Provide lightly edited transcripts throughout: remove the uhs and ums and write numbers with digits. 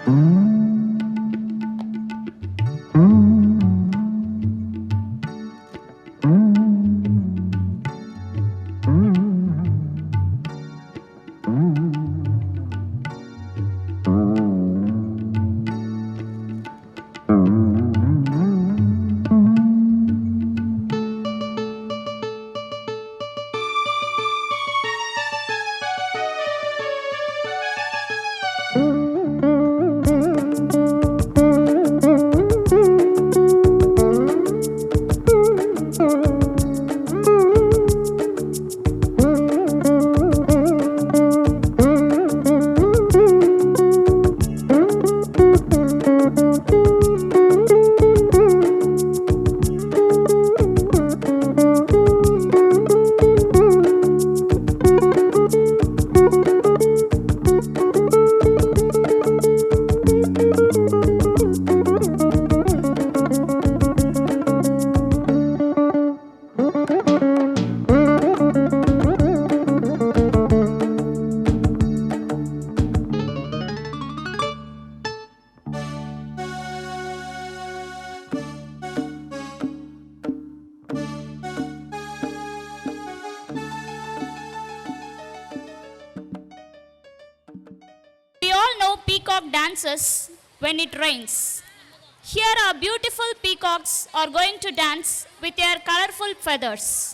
We all know peacock dances when it rains. Here our beautiful peacocks are going to dance with their colorful feathers.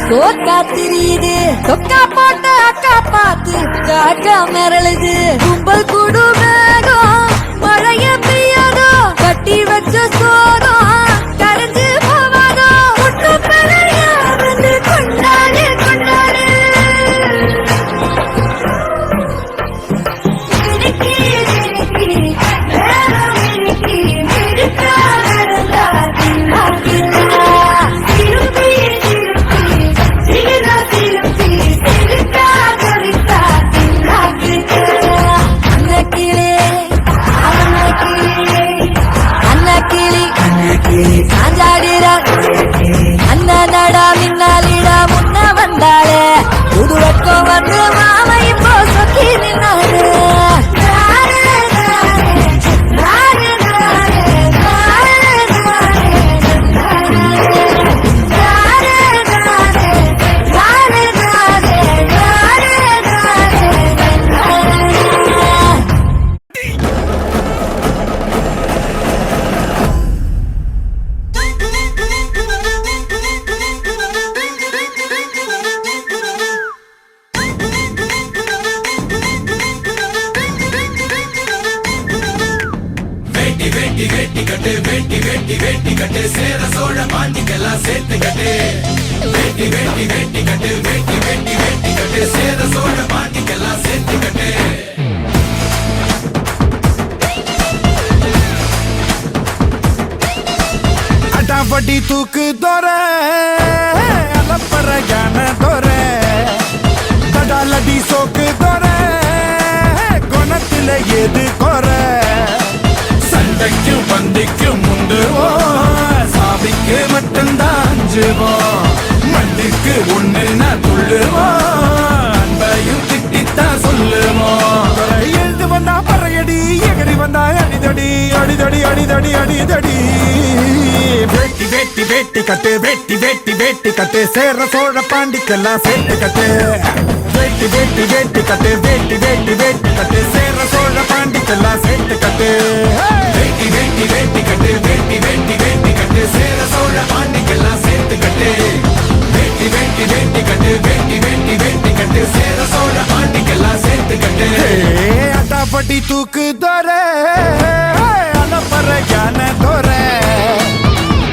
தோக்கா திரியுது தொக்கா போட்ட அக்கா பார்த்து காக்கா மிரளுது கும்பல் குடு மேகம் மழைய பெய்யாதோ கட்டி வச்ச சோகம் கரைஞ்சு போவாதோ முட்டு பெறையா வந்து கொண்டாடு கொண்டாடு அண்ணனடா மின்னாலிடா முன்ன வந்தாளே புது வெக்கம் வந்து மாமா இப்போ சொக்கி நின்னாரு சேர சோழ பாண்டிக்கெல்லாம் சேர்த்து கட்டு வேட்டி வேட்டி வேட்டி கட்டு வேட்டி வேட்டி வேட்டி கட்டு சேர சோழ பாண்டிக்கெல்லாம் சேர்த்து கட்டு அடாவடி தூக்கு தோற அலப்பற யான தோற தடாலடி சோக்கு தோற குணத்தில எது கோர சண்டைக்கும் பந்திக்கும் முந்துவோம் சாமிக்கு மட்டும்தான் அஞ்சுவோம் மண்ணுக்கு ஒண்ணுன்னா துள்ளுவோம் அன்பையும் திட்டித்தான் சொல்லுவோம் எழுந்து வந்தா பறையடி எகரி வந்தா அடிதடி அடிதடி அடிதடி அடிதடி வேட்டி வேட்டி வேட்டி கட்டு வேட்டி வேட்டி வேட்டி கட்டு சேர சோழ பாண்டிக்கெல்லாம் சேர்த்து கட்டு வேட்டி வேட்டி வேட்டி கட்டு வேட்டி வேட்டி வேட்டி கட்டு சேர சோழ பாண்டிக்கெல்லாம் சேர்த்து கட்டு வேட்டி வேட்டி வேட்டி கட்டு வேட்டி வேட்டி வேட்டி கட்டு சேர சோழ பாண்டிக்கெல்லாம் சேர்த்து கட்டு வேட்டி வேட்டி வேட்டி கட்டு வேட்டி வேட்டி வேட்டி கட்டு சேர சோழ பாண்டிக்கெல்லாம் சேர்த்து கட்டு அடாப்பட்டி தூக்கு தோற அலப்பற யான தோற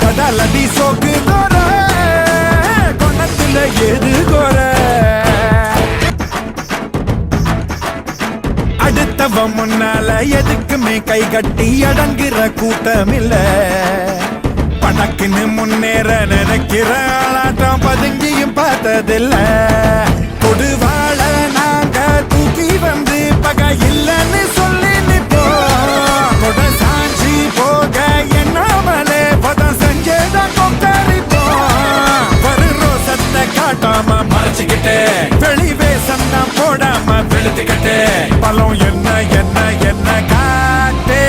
கடலடி சோக்கு தோற கொணத்துல எது கோர அடுத்தவ முன்னால எதுக்குமே கை கட்டி அடங்குற கூட்டம் இல்ல பணக்குன்னு முன்னேற நினைக்கிற ஆளாட்டம் பதுங்கியும் பார்த்ததில்ல கொடுவாள நாங்க தூக்கி வந்து பகை இல்லன்னு சொல்லி நிப்போம் கொட சாஞ்சி போக எண்ணாமலே பதம் செஞ்சேதான் கொக்கரிப்போம் வரு ரோசத்தை காட்டாம மறைச்சுக்கிட்டு வெளி வேஷம் தான் போடாம வெளுத்துக்கிட்டு பலம் என்ன என்ன என்ன காட்டு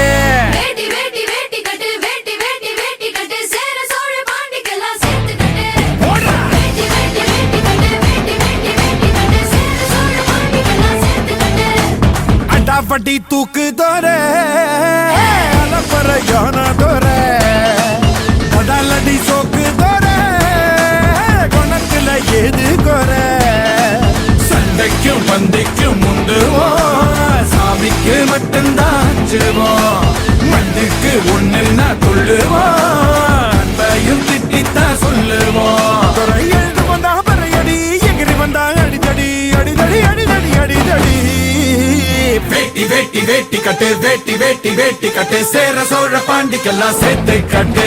வேட்டி வேட்டி வேட்டி கட்டு வேட்டி வேட்டி வேட்டி கட்டு சேர சோழ பாண்டிக்கெல்லாம் சேர்த்து கட்டு வேட்டி வேட்டி வேட்டி கட்டு வேட்டி வேட்டி வேட்டி கட்டு சேர சோழ பாண்டிக்கெல்லாம் சேர்த்து கட்டு அடாப்பட்டி தூக்கு தோற அலப்பற யான தோற கடலடி சோக்கு தோற குணத்துல எது கோர சண்டைக்கும் பந்திக்கும் முந்துவோம் சாமிக்கு மட்டும்தான் அஞ்சுவோம் மண்ணுக்கு ஒண்ணுன்னா துள்ளுவோம் அன்பையும் திட்டித்தான் சொல்லுவோம் எழுந்து வந்தா பறையடி எகிரி வந்தா அடிதடி அடிதடி அடிதடி அடிதடி வேட்டி வேட்டி வேட்டி கட்டு வேட்டி வேட்டி வேட்டி கட்டு சேர சோழ பாண்டிக்கெல்லாம் சேர்த்து கட்டு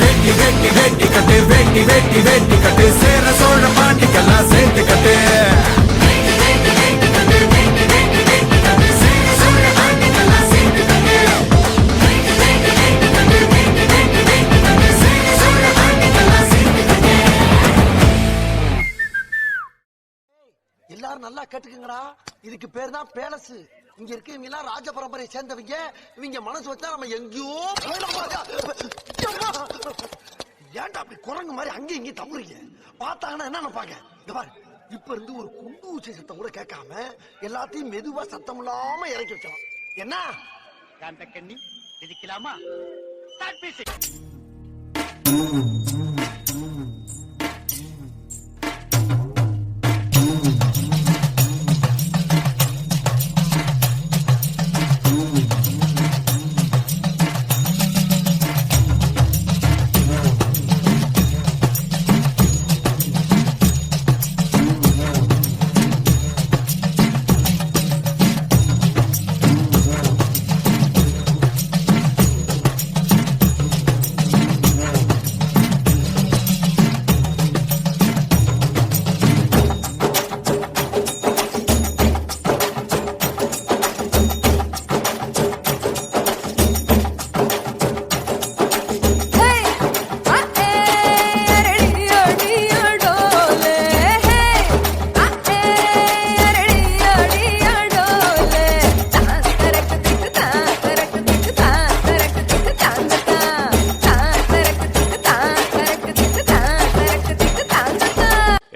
வேட்டி வேட்டி வேட்டி கட்டு வேட்டி வேட்டி வேட்டி கட்டு சேர சோழ பாண்டிக்கெல்லாம் சேர்த்து கட்டு வேட்டி வேட்டி வேட்டி கட்டு வேட்டி வேட்டி வேட்டி கட்டு சேர சோழ பாண்டிக்கெல்லாம் சேர்த்து கட்டு வேட்டி வேட்டி வேட்டி கட்டு வேட்டி வேட்டி வேட்டி கட்டு சேர சோழ பாண்டிக்கெல்லாம் சேர்த்து கட்டு எல்லாரும் நல்லா கேட்டுக்குங்கடா. இதுக்கு பேர் தான் பேலஸ். இங்க இருக்கவங்க எல்லாம் ராஜ பரம்பரையை சேர்ந்தவங்க. இவங்க மனசு வச்சா நம்ம எங்கேயோ ஏன்டா அப்படி குரங்கு மாதிரி அங்கேயும் இங்கேயும் தம்புறீங்க? பார்த்தாங்கன்னா என்ன நினைப்பாங்க? இந்த பாரு, இப்ப இருந்து ஒரு குண்டு ஊசி சத்தம் கூட கேட்காம எல்லாத்தையும் மெதுவா சத்தம் இல்லாம இறக்கி வச்சோம். என்ன கண்ணி எதிக்கலாமா?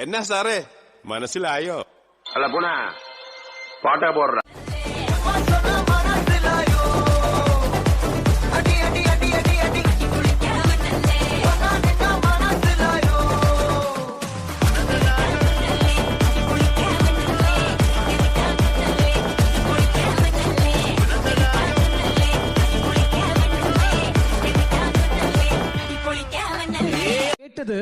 എന്നാ സാറേ മനസ്സിലായോ? അല്ല പുണ പാട്ടാ പോடுற கேட்டது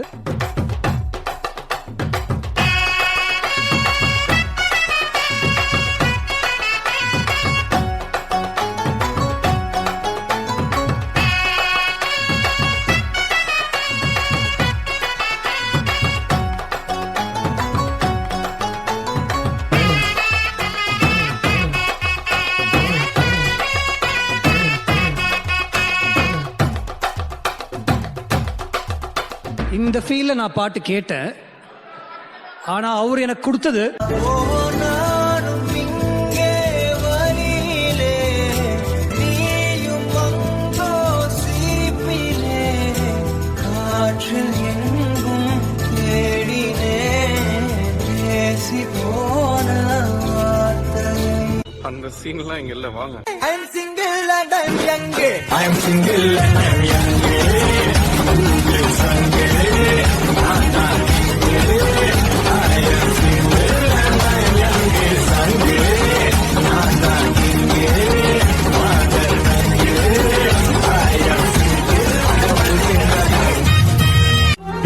இந்த ஃபீல்ல நான் பாட்டு கேட்டேன். ஆனா அவர் எனக்கு கொடுத்தது அந்த சீன்லாம் இங்க இல்ல, வாங்க. I am single and I am young. I am single and I am young.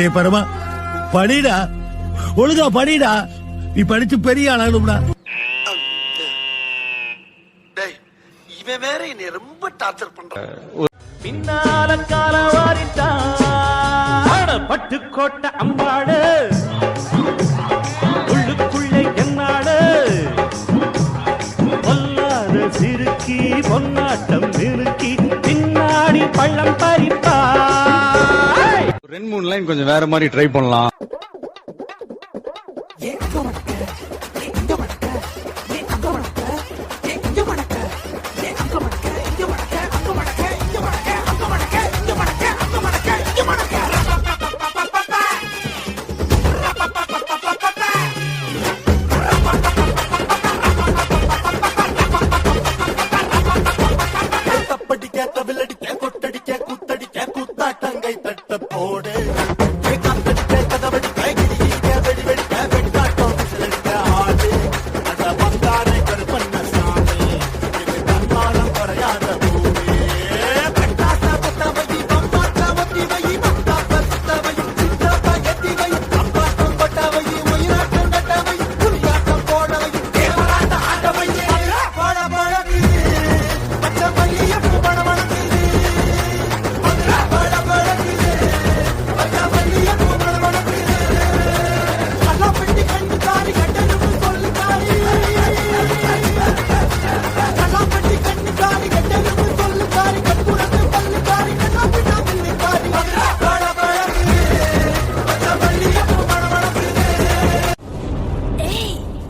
ஏ பரமா படிடா, ஒழுங்கா படிடா, நீ படிச்சு பெரிய ஆளாகணும்டா. டேய் இவன் வேற என்னை ரொம்ப டார்ச்சர் பண்றான். பின்னால காலவாரிட்டான் பட்டுக்கோட்டை அம்பாடு உள்ளுக்குள்ளே என்னாடு பொல்லாத சிறுக்கி பொன்னாட்டம் நிறுக்கி பின்னாடி பள்ளம் பறிப்பா. 2-3 லைன் கொஞ்சம் வேற மாதிரி ட்ரை பண்ணலாம்.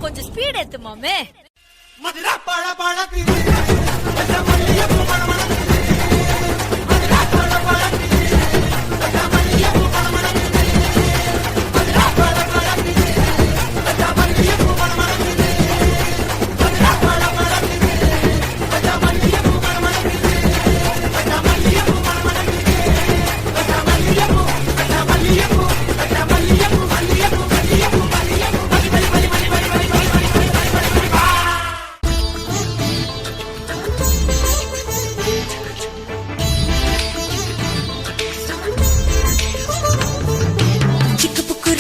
கொஞ்சம் ஸ்பீட் ஏத்து மாமே.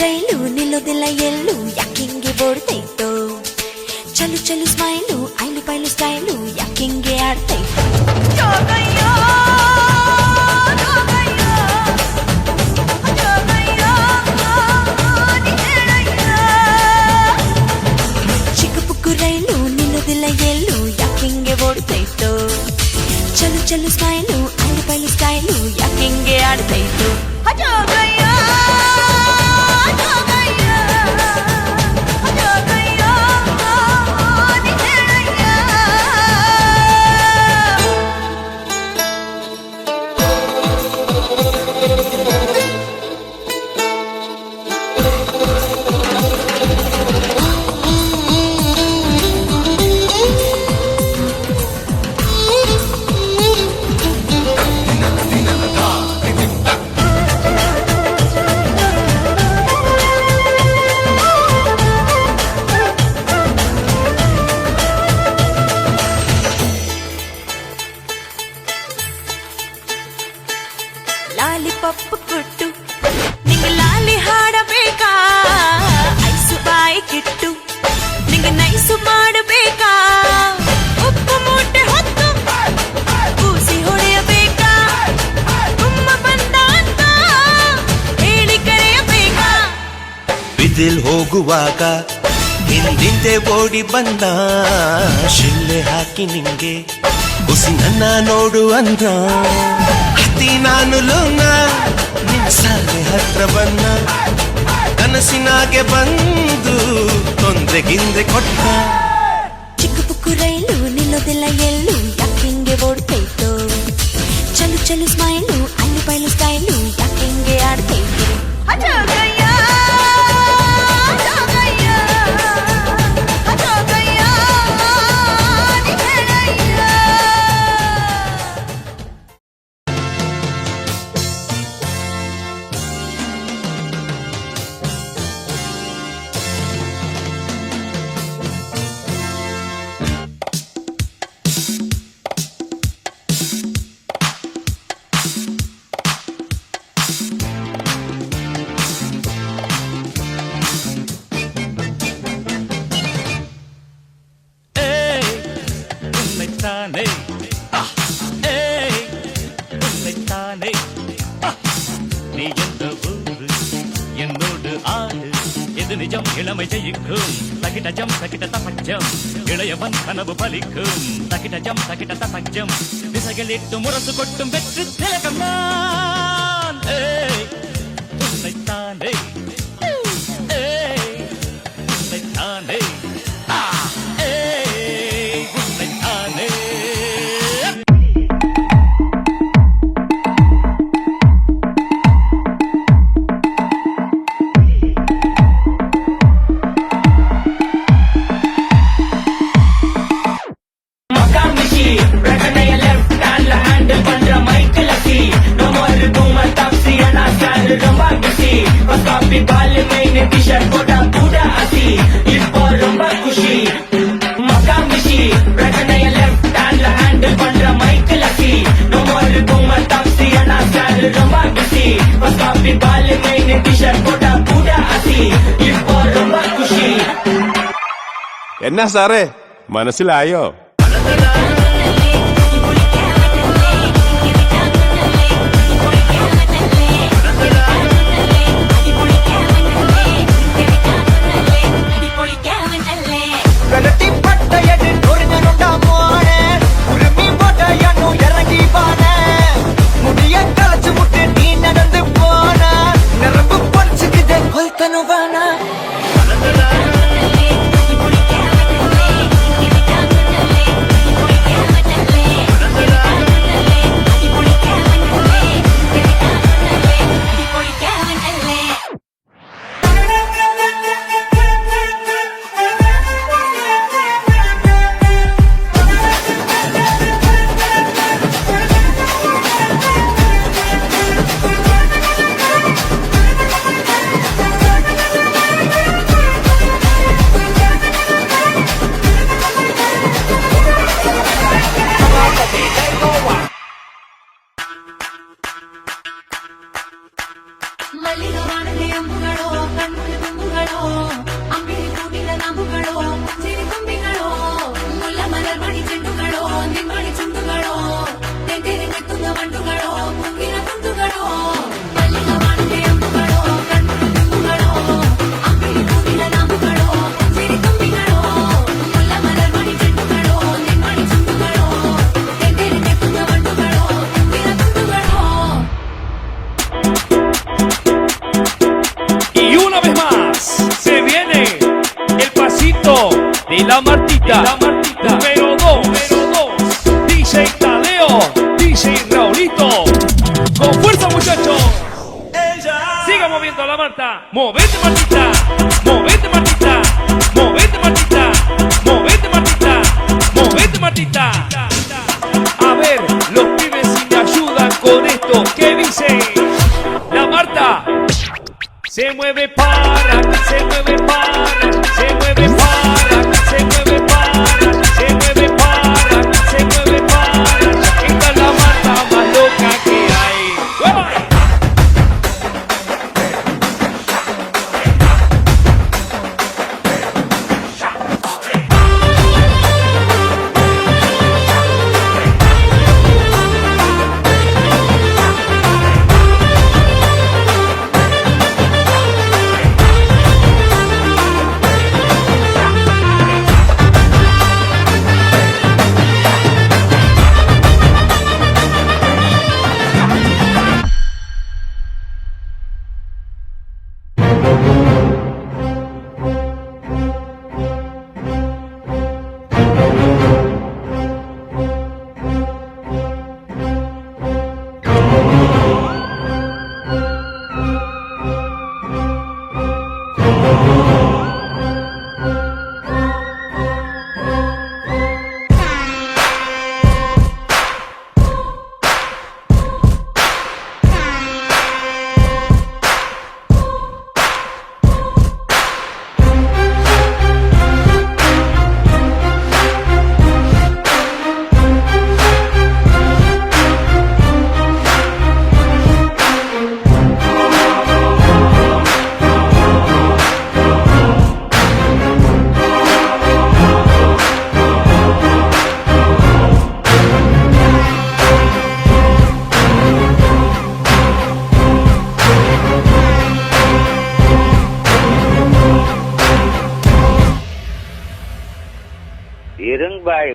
ರೈಲು ನಿಲ್ಲೋದಿಲ್ಲ ಎಲ್ಲೂ ಯಾಕಿಂಗೆ ಓಡ್ತೈತೋ ಚಲು ಚಲು ಸ್ಮೈಲು ಐಲು ಪೈಲು ಸ್ಟೈಲು ಯಾಕಿಂಗೆ ಆಡ್ತೈತೋ ಜೋಗಯ್ಯೋ ಜೋಗಯ್ಯೋ ಜೋಗಯ್ಯೋ ಚಿಕ್ಕ ಪುಕ್ಕು ರೈಲು ನಿಲ್ಲೋದಿಲ್ಲ ಎಲ್ಲೂ ಯಾಕಿಂಗೆ ಓಡ್ತೈತೋ ಚಲು ಚಲು ಸ್ಮೈಲು ಐಲು ಪೈಲು ಸ್ಟೈಲು ಯಾಕಿಂಗೆ ಆಡ್ತೈತೋ ಜೋಗಯ್ಯೋ ಬೀದಿಲ್ ಹೋಗುವಾಗ ಹಿಂದಿಂದೆ ಓಡಿ ಬಂದ ಶಿಲ್ಲೆ ಹಾಕಿ ನಿಂಗೆ ಹುಸಿ ನನ್ನ ನೋಡು ಅಂದ ಹತ್ತಿ ನಾನು ಲೋನ ನಿನ್ನ ಸಾಲೆ ಹತ್ರ ಬನ್ನ ಕನಸಿನಾಗೆ ಬಂದು ತೊಂದ್ರೆಗಿಂದ್ರೆ ಕೊಟ್ಟ ಚಿಕ್ಕ ಪುಕ್ಕು ರೈಲು ನಿಲ್ಲೋದಿಲ್ಲ ಎಲ್ಲೂ ಯಾಕಿಂಗೆ ಓಡ್ತೈತೋ ಚಲು ಚಲು ಸ್ಮೈಲು ಅಲ್ಲಿ ಬಯಲು ಸ್ಟೈಲು ಯಾಕಿಂಗೆ ಆಡ್ತೈತೋ நீ எந்த ஊரு என்னோடு ஆடு எது நிஜம் இளமை ஜெயிக்கும் தகிடஜம் தகிட தசஜம் இளையவன் கனவு பலிக்கும் தகிடஜம் தகிட தசஜம் திசைகளிட்டு முரசு கொட்டும் வெற்றி திலகம் நான் உன்னைத்தானே உன்னைத்தானே உன்னைத்தானே എന്നാ സാറേ മനസ്സിലായോ? De la Martita, número 2, DJ Tadeo, DJ Raulito, con fuerza muchachos, siga moviendo la Marta, movete Martita, movete Martita, movete Martita, movete Martita, movete Martita, a ver, los pibes si me ayudan con esto, ¿qué dice? La Marta, se mueve para, se mueve para, se mueve para, se mueve para, se mueve para, se mueve para. Esta es la Marta más loca que hay. பாய்.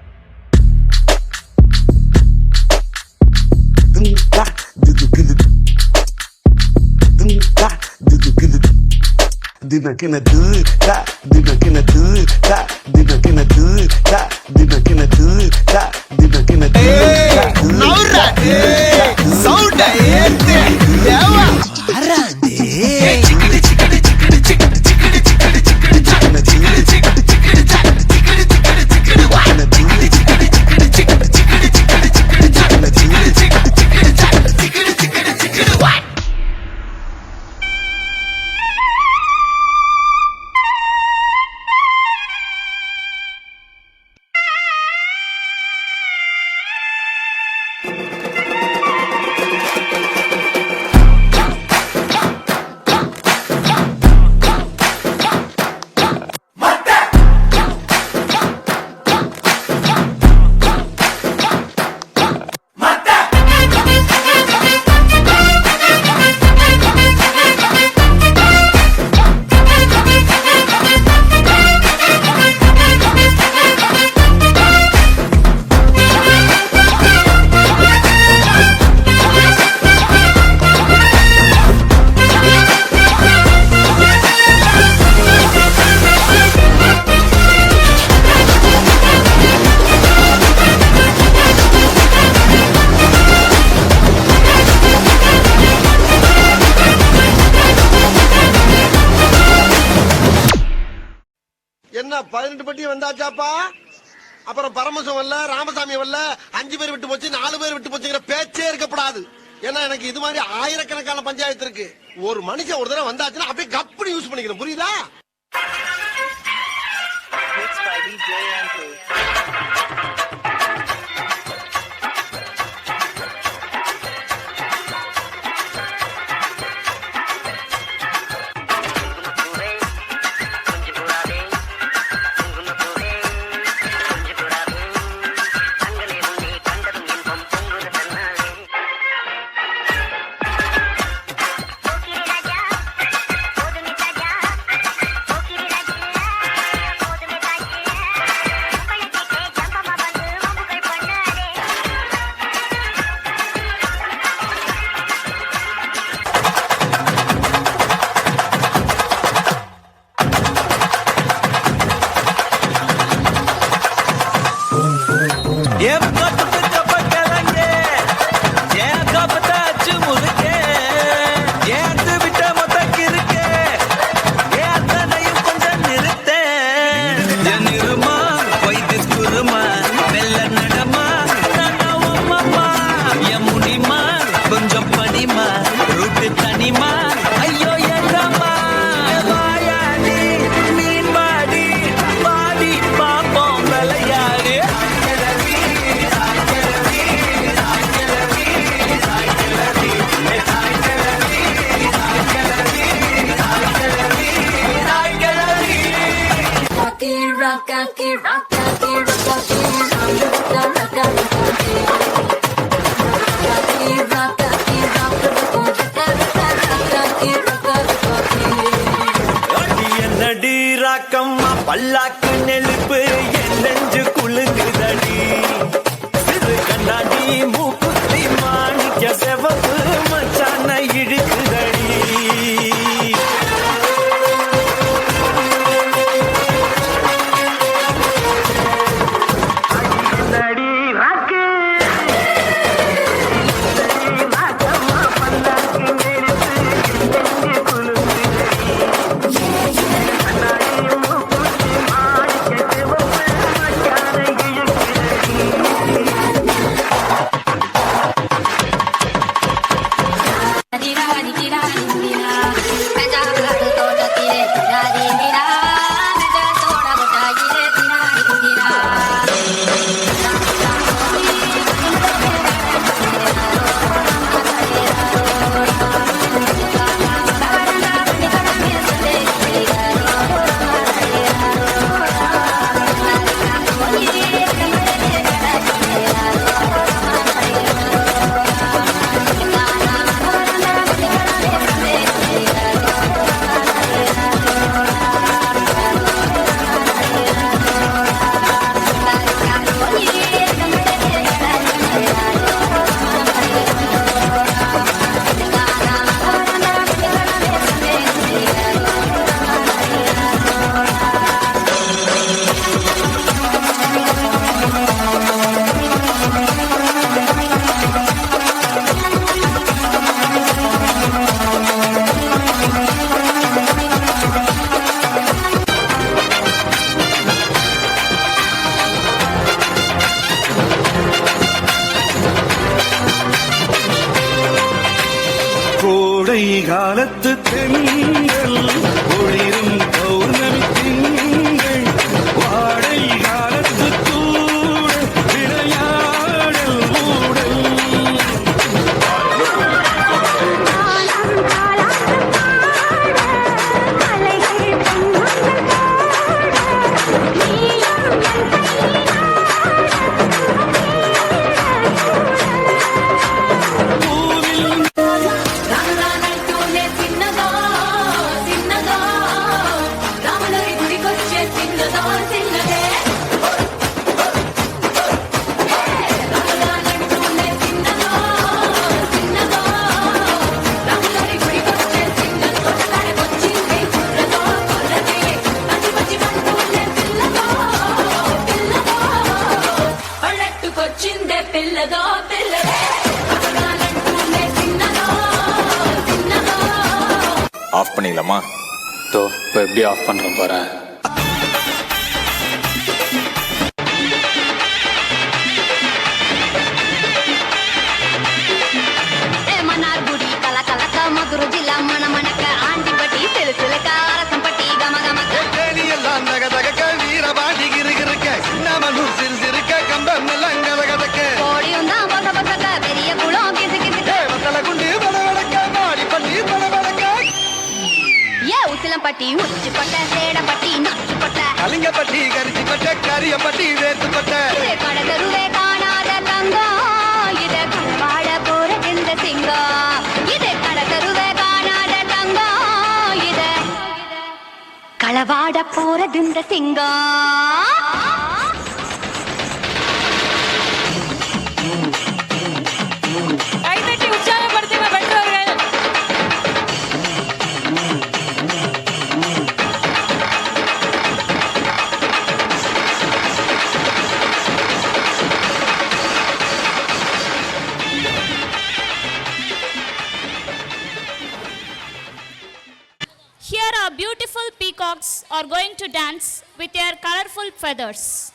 என்ன 18 பட்டி வந்தாச்சாப்பா? அப்புறம் பரமசம் வரல, ராமசாமி வரல, 5 பேர் விட்டு போச்சு, 4 பேர் விட்டு போச்சுங்கிற பேச்சே இருக்கப்படாது. ஏன்னா எனக்கு இது மாதிரி ஆயிரக்கணக்கான பஞ்சாயத்து இருக்கு. ஒரு மனுஷன் ஒரு தடவை வந்தாச்சுன்னா அப்படியே கப்புனு யூஸ் பண்ணிக்கணும், புரியுதா? பல்லாக்கு நெருப்பு என் நெஞ்சு குலுங்குதடி. சிறு கண்ணாடி மூக்குத்தி மாணிக்க செவப்பு மச்சான இழுக்குதடி. காலத்து தென்றல் ஒளிரும் பௌர்ணமி திங்கள் வாடை காலத்து தூள் விளையாடல் மூடல் రామరానంటూనే చిన్నదో చిన్నదో రాములరి గుడికొచ్చే చిన్నదో చిన్నదే రామరానంటూనే చిన్నదో చిన్నదో రాములరి గుడికొచ్చే చిన్నదో తడకొచ్చింది కుర్రదో కుర్రదే పచ్చి పచ్చి పంటూనే పిల్లదో పిల్లదో పళ్ళెట్టుకొచ్చిందే పిల్లదో పిల్లదే రామరానంటూనే చిన్నదో చిన్నదో ஆஃப் பண்ணிடலாமா? தோ இப்போ எப்படி ஆஃப் பண்ணுறேன் பாரு. మనార్ గుడి కల కలక మధుర జిల్లా మన మనక ఆంటిపటి తెలుసులక రసంపటి గమ గమక எல்லாம் தக தகக்க வீரபாண்டி கிருகிருக்க நமனூர் சிறு சிறுக்க கம்பம் எல்லாம் கதகதக்க கோடி உந்தா பக்க பக்க பெரிய குளம் கிசு கிசுக்க வத்தல குண்டு படவடக்க மாடி பள்ளி படவடக்க ஏ உசிலம்பட்டி உச்சிப்பட்ட சேடப்பட்டி நச்சுப்பட்ட கலிங்கப்பட்டி கரிச்சிப்பட்ட கரியப்பட்டி வேத்துப்பட்ட இதே கடகருவே காணாத தங்கம் இதே கணவாழ போற இந்த சிங்கம் இதே கடகருவே காணாத தங்கம் இதே களவாட போறது இந்த சிங்கம் கைதட்டி உற்சாகப்படுத்துங்க பெற்றோர்கள் Here our beautiful peacocks are going to dance with their colorful feathers.